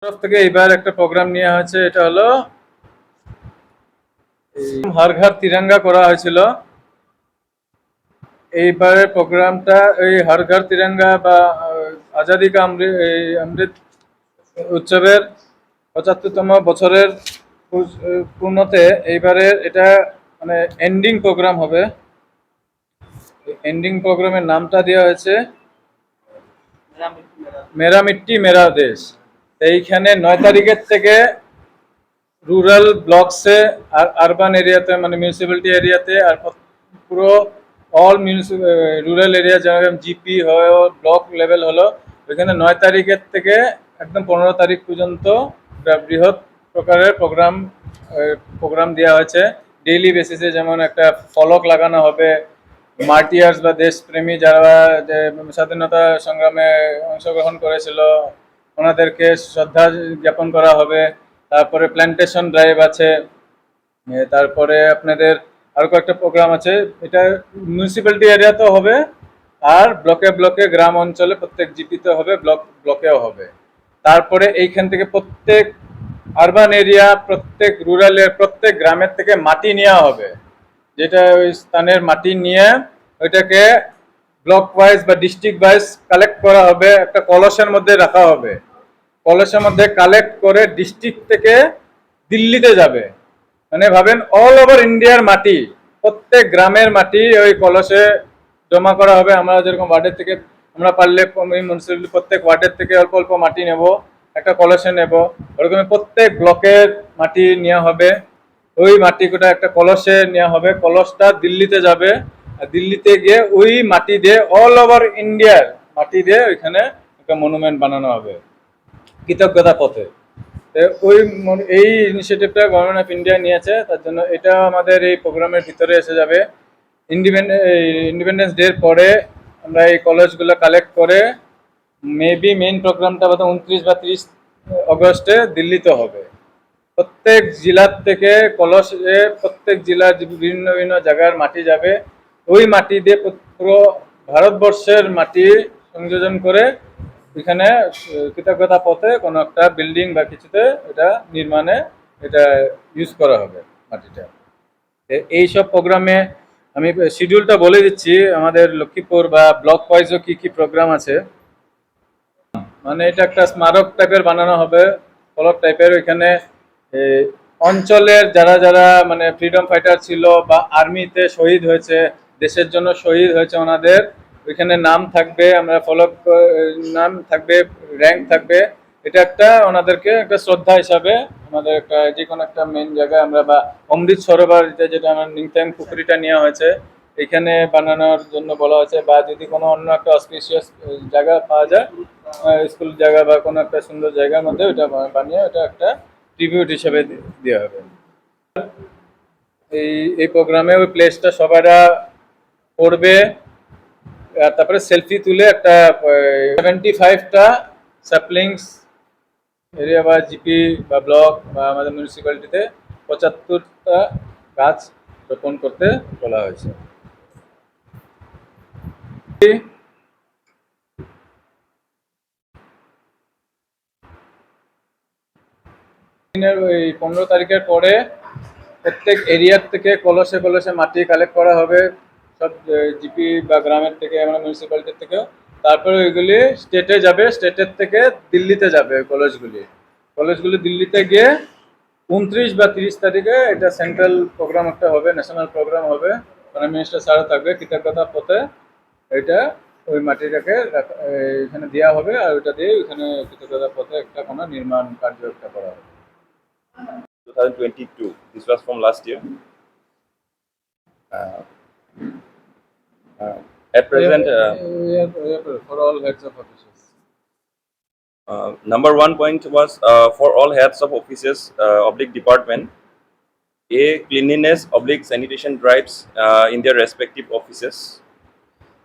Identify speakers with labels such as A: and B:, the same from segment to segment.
A: তরফ থেকে এইবার একটা প্রোগ্রাম নেওয়া হয়েছে, এটা হলো হর ঘর তিরঙ্গা করা হয়েছিল। এইবারের প্রোগ্রামটা এই হর ঘর তিরঙ্গা বা আজাদি কা অমৃত উৎসবের ৭৫তম বছরের পূর্ণতে এইবারের এটা মানে এন্ডিং প্রোগ্রাম হবে। এন্ডিং প্রোগ্রামের নামটা দেওয়া হয়েছে মেরা মিট্টি মেরা দেশ। এইখানে ৯ তারিখের থেকে রুরাল ব্লকসে আর আরবান এরিয়াতে মানে মিউনিসিপ্যালিটি এরিয়াতে আর পুরো অল রুরাল এরিয়া যেমন জিপি হয় ব্লক লেভেল হলো, ওইখানে ৯ তারিখের থেকে একদম ১৫ তারিখ পর্যন্ত বৃহৎ প্রকারের প্রোগ্রাম দেওয়া হয়েছে। ডেইলি বেসিসে যেমন একটা ফলক লাগানো হবে, মার্টিয়ার্স বা দেশপ্রেমী যারা যে স্বাধীনতা সংগ্রামে অংশগ্রহণ করেছিল ওনাদেরকে শ্রদ্ধা জ্ঞাপন করা হবে। তারপরে প্ল্যান্টেশন ড্রাইভ আছে, তারপরে আপনাদের আরো কয়েকটা প্রোগ্রাম আছে। এটা মিউনিসিপ্যালিটি এরিয়াতেও হবে আর ব্লকে ব্লকে গ্রাম অঞ্চলে প্রত্যেক জিপিতে হবে, ব্লকেও হবে। তারপরে এইখান থেকে প্রত্যেক আরবান এরিয়া, প্রত্যেক রুরাল প্রত্যেক গ্রামের থেকে মাটি নেওয়া হবে, যেটা ওই স্থানের মাটি নিয়ে ওইটাকে ব্লক ওয়াইজ বা ডিস্ট্রিক্ট ওয়াইজ কালেক্ট করা হবে, একটা কলসের মধ্যে রাখা হবে। কলসের মধ্যে কালেক্ট করে ডিস্ট্রিক্ট থেকে দিল্লিতে যাবে। মানে ভাবেন অল ওভার ইন্ডিয়ার মাটি, প্রত্যেক গ্রামের মাটি ওই কলসে জমা করা হবে। আমরা যেরকম ওয়ার্ডের থেকে আমরা পারলে মিউনিসিপ্যালিটি প্রত্যেক ওয়ার্ডের থেকে অল্প অল্প মাটি নেব, একটা কলসে নেব, ওরকম প্রত্যেক ব্লকের মাটি নেওয়া হবে। ওই মাটিটা একটা কলসে নেওয়া হবে, কলসটা দিল্লিতে যাবে। আর দিল্লিতে গিয়ে ওই মাটি দিয়ে অল ওভার ইন্ডিয়ার মাটি দিয়ে ওইখানে একটা মনুমেন্ট বানানো হবে কৃতজ্ঞতা পথে। ওই এই ইনিশিয়েটিভটা গভর্নমেন্ট অফ ইন্ডিয়া নিয়েছে, তার জন্য এটা আমাদের এই প্রোগ্রামের ভিতরে এসে যাবে। ইন্ডিপেন্ডেন্স ডের পরে আমরা এই কলেজগুলো কালেক্ট করে মেবি মেইন প্রোগ্রামটা বোধ 29 বা 30 অগস্টে দিল্লিতে হবে। প্রত্যেক জেলার থেকে কলসে প্রত্যেক জেলার বিভিন্ন বিভিন্ন জায়গার মাটি যাবে। ওই মাটি দিয়ে পুরো ভারতবর্ষের মাটি সংযোজন করে এখানে কৃতজ্ঞতা পথে কোনো একটা বিল্ডিং বা কিছুতে এটা নির্মাণে এটা ইউজ করা হবে মাটিটা। এইসব প্রোগ্রামে আমি শিডিউলটা বলে দিচ্ছি, আমাদের লক্ষ্মীপুর বা ব্লক ওয়াইজও কি কি প্রোগ্রাম আছে। মানে এটা একটা স্মারক টাইপের বানানো হবে, ফলক টাইপের। ওইখানে অঞ্চলের যারা যারা মানে ফ্রিডম ফাইটার ছিল বা আর্মিতে শহীদ হয়েছে, দেশের জন্য শহীদ হয়েছে ওনাদের ওইখানে নাম থাকবে, আমরা ফলক নাম থাকবে, র্যাঙ্ক থাকবে। এটা একটা ওনাদেরকে একটা শ্রদ্ধা হিসাবে আমাদের একটা যে কোনো একটা মেন জায়গায় আমরা বা অমৃত সরোবর যেটা আমার নিংথ্যাং পুকুরিটা নেওয়া হয়েছে এখানে বানানোর জন্য বলা হয়েছে। বা যদি কোনো অন্য একটা অসপিসিয়াস জায়গা পাওয়া যায়, স্কুল জায়গা বা কোনো একটা সুন্দর জায়গার মধ্যে ওটা বানিয়ে ওটা একটা ট্রিবিউট হিসেবে দেওয়া হবে। এই প্রোগ্রামে ওই প্লেসটা সবাইরা পড়বে, তারপরে সেলফি তুলে একটা 75টা স্যাপলিংস এরিয়া বা জিপি বা ব্লক বা আমাদের মিউনিসিপ্যালিটিতে 75টা গাছ রোপণ করতে বলা হয়েছে। ওই 15 তারিখের পরে প্রত্যেক এরিয়ার থেকে কলসে কলসে মাটি কালেক্ট করা হবে, সব জিপি বা গ্রামের থেকে, আমরা মিউনিসিপ্যালিটির থেকেও। তারপরে ওইগুলি স্টেটে যাবে, স্টেটের থেকে দিল্লিতে যাবে। কলেজগুলি দিল্লিতে গিয়ে 29 বা 30 তারিখে এটা সেন্ট্রাল প্রোগ্রাম একটা হবে, ন্যাশনাল প্রোগ্রাম হবে। প্রাইম মিনিস্টার স্যারও থাকবে, কৃতজ্ঞতা পথে এটা ওই মাটিটাকে এখানে দেওয়া হবে আর ওইটা দিয়ে ওইখানে কৃতজ্ঞতা পথে একটা কোনো নির্মাণ কার্য একটা করা হবে।
B: 2022. This was from last year. At present,
A: for all heads of offices.
B: number 1 point was for all heads of offices oblique department. A, cleanliness oblique sanitation drives in their respective offices.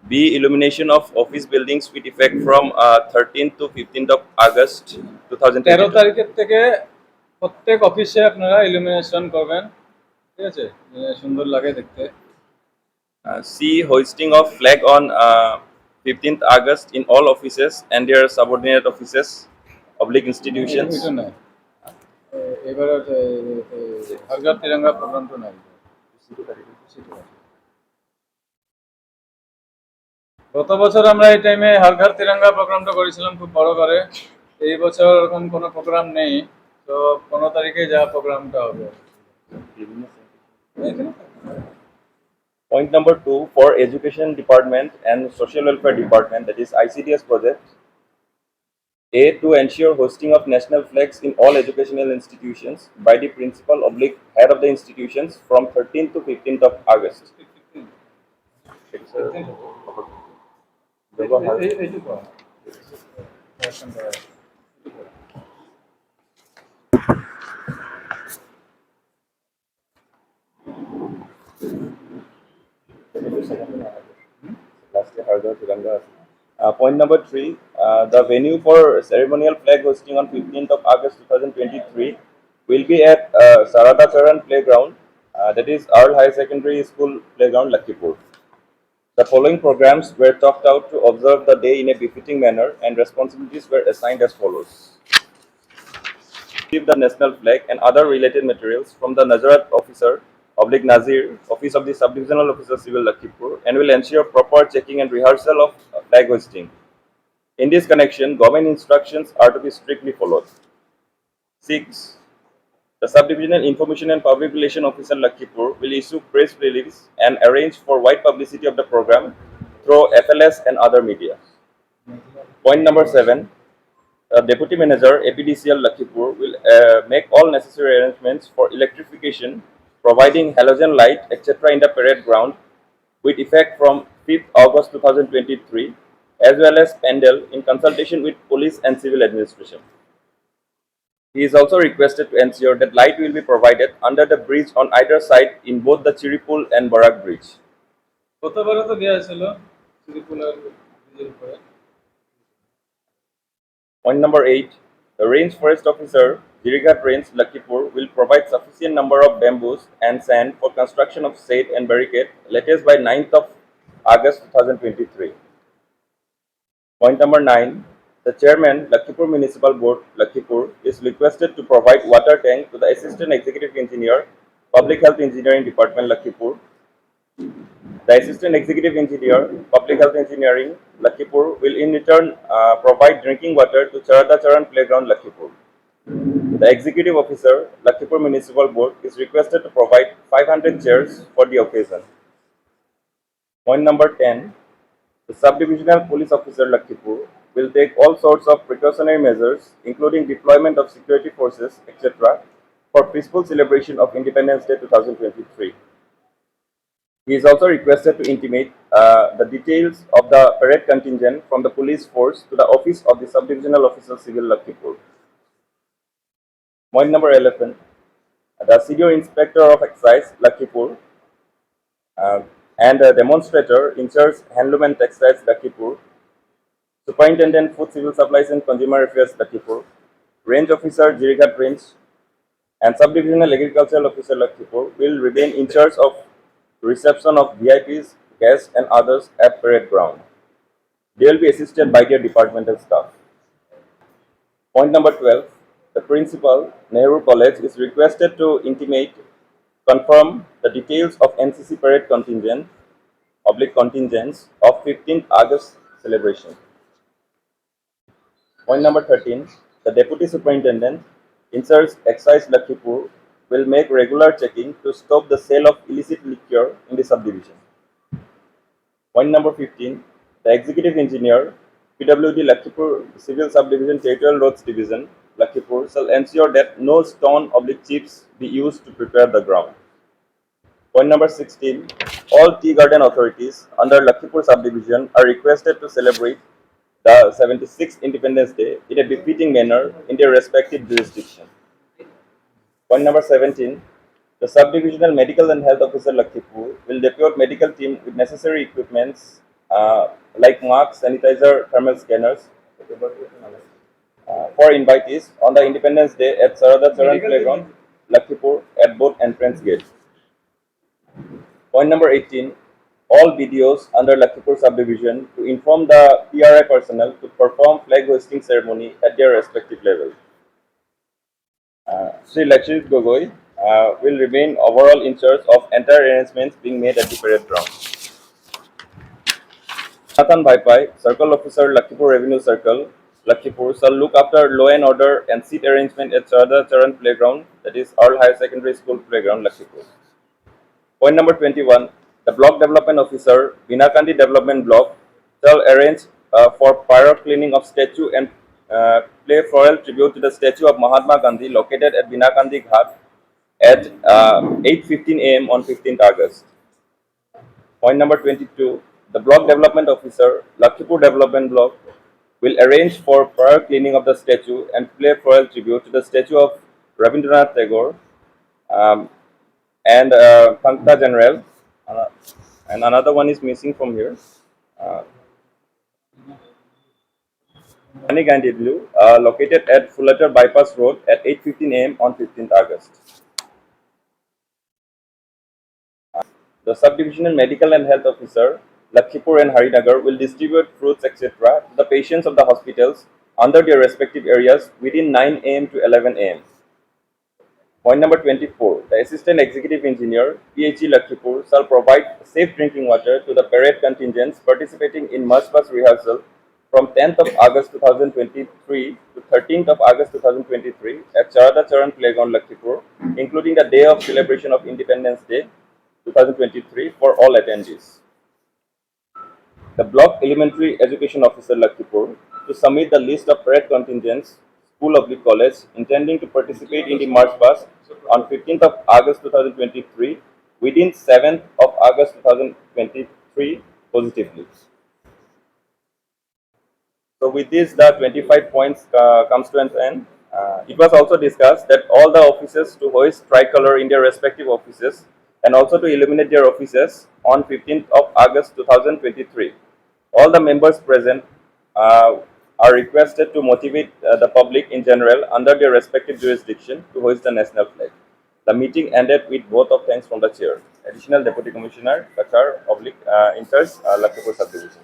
B: B, illumination of office buildings with effect from 13th to 15th of August 2022.
A: 13 তারিখের থেকে প্রত্যেক অফিসে আপনারা illumination করবেন, ঠিক আছে, সুন্দর লাগে দেখতে।
B: C, hoisting of flag on 15th August in all offices and their subordinate offices. oblique institutions.
A: এটা নাই এবারে হর ঘর তিরঙ্গা প্রোগ্রামটা নাই গত বছর আমরা এই টাইমে হর ঘর তিরঙ্গা প্রোগ্রামটা করেছিলাম খুব বড় করে এই বছর এরকম কোনো প্রোগ্রাম নেই তো 15 তারিখে যা প্রোগ্রামটা হবে
B: Point number 2 for Education Department and Social Welfare Department, that is ICDS project. A, to ensure hosting of national flags in all educational institutions by the principal oblique head of the institutions from 13th to 15th of August. It's a-
A: এইটুকু
B: Point number 3, the venue for ceremonial flag hosting on 15th of August 2023 will be at Sarada Charan Playground, that is Earl High Secondary School Playground, Lakshipur. The following programs were chalked out to observe the day in a befitting manner, and responsibilities were assigned as follows. Receive the national flag and other related materials from the Nazarat officer, oblique Nazir, Office of the Subdivisional Officer Civil Lakshipur, and will ensure proper checking and rehearsal of flag hoisting. In this connection, government instructions are to be strictly followed. 6. The Subdivisional Information and Public Relation Officer Lakshipur will issue press release and arrange for wide publicity of the program through FLS and other media. Point number 7. Deputy Manager APDCL Lakshipur will make all necessary arrangements for electrification, providing halogen light, etc. in the parade ground with effect from 5th August 2023, as well as Pendel in consultation with police and civil administration. He is also requested to ensure that light will be provided under the bridge on either side in both the Chiripul and Barak bridge.
A: গতবারও তো দেওয়া ছিল ত্রিপুরার ব্রিজের উপরে
B: Point number 8. The Range Forest Officer, Jirighat Range, Lakshipur, will provide sufficient number of bamboos and sand for construction of shade and barricade latest by 9th of August 2023. Point number 9. The Chairman, Lakshipur Municipal Board, Lakshipur, is requested to provide water tank to the Assistant Executive Engineer, Public Health Engineering Department, Lakshipur. The Assistant Executive Engineer, Public Health Engineering, Lakshipur, will in return provide drinking water to Charada Charan Playground, Lakshipur. The Executive Officer, Lakshipur Municipal Board, is requested to provide 500 chairs for the occasion. Point number 10. The Subdivisional Police Officer, Lakshipur, will take all sorts of precautionary measures, including deployment of security forces, etc., for peaceful celebration of Independence Day 2023. He is also requested to intimate the details of the parade contingent from the police force to the office of the Subdivisional Officer Civil Lakshipur. Point number 11. The Senior Inspector of Excise Lakshipur and a demonstrator in charge Handloom and Textiles Lakshipur, Superintendent Food Civil Supplies and Consumer Affairs Lakshipur, Range Officer Jirighat Range, and Subdivisional Agricultural Officer Lakshipur will remain in charge of reception of VIPs, guests, and others at parade ground. They will be assisted by their departmental staff. Point number 12. The principal, Nehru College, is requested to intimate, confirm the details of NCC parade contingent, contingents of 15th August celebration. Point number 13. The Deputy Superintendent, in charge Excise Lakshipur, will make regular checking to stop the sale of illicit liquor in the subdivision. Point number 15. The Executive Engineer, PWD Lakshipur Civil Subdivision Territorial Roads Division, Lakshipur, shall ensure that no stone/chips be used to prepare the ground. Point number 16. All tea garden authorities under Lakshipur subdivision are requested to celebrate the 76th Independence Day in a befitting manner in their respective jurisdiction. Point number 17. The Subdivisional Medical and Health Officer Lakshipur will depute medical team with necessary equipments like masks, sanitizer, thermal scanners for invitees on the Independence Day at Sarada Charan Playground, Lakshipur at both entrance gates. Point number 18. all BDOs under Lakshmipur subdivision to inform the PRI personnel to perform flag hoisting ceremony at their respective level. Sri Lakshmit Gogoi will remain overall in charge of entire arrangements being made at the parade ground. Nathan Bhaipai, Circle Officer, Lakshmipur Revenue Circle, Lakshmipur, shall look after law and order and seat arrangement at Charada Charan Playground, that is Earl Higher Secondary School Playground, Lakshmipur. Point number 21. The Block Development Officer, Binakandi Development Block, shall arrange for prior cleaning of statue and pay floral tribute to the statue of Mahatma Gandhi located at Binakandi Ghat at 8:15 a.m. on 15th August. Point number 22. The Block Development Officer, Lakshmipur Development Block, will arrange for prior cleaning of the statue and pay floral tribute to the statue of Rabindranath Tagore um, and Pankta General. And another one is missing from here. Mani Gandhi Blue, located at Fullerton Bypass Road at 8:15 a.m. on 15th August. The subdivisional medical and health officer, Lakshmipur and Harinagar, will distribute fruits, etc. to the patients of the hospitals under their respective areas within 9 a.m. to 11 a.m. Point number 24. The Assistant Executive Engineer, PHE Lakshmipur, shall provide safe drinking water to the parade contingents participating in March Past rehearsal from 10th of August 2023 to 13th of August 2023 at Charada Charan Playground, Lakshmipur, including the day of celebration of Independence Day 2023 for all attendees. The Block Elementary Education Officer, Lakshmipur, to submit the list of parade contingents, school of the college, intending to participate in the March Past on 15th of August 2023 within 7th of August 2023 positively. So with this, the 25 points comes to an end. It was also discussed that all the officers to hoist tricolor in their respective offices and also to illuminate their offices on 15th of August 2023. All the members present are requested to motivate the public in general under their respective jurisdiction to hoist the national flag. The meeting ended with vote of thanks from the chair. Additional Deputy Commissioner, Qatar, in charge, Lakshmipur Subdivision.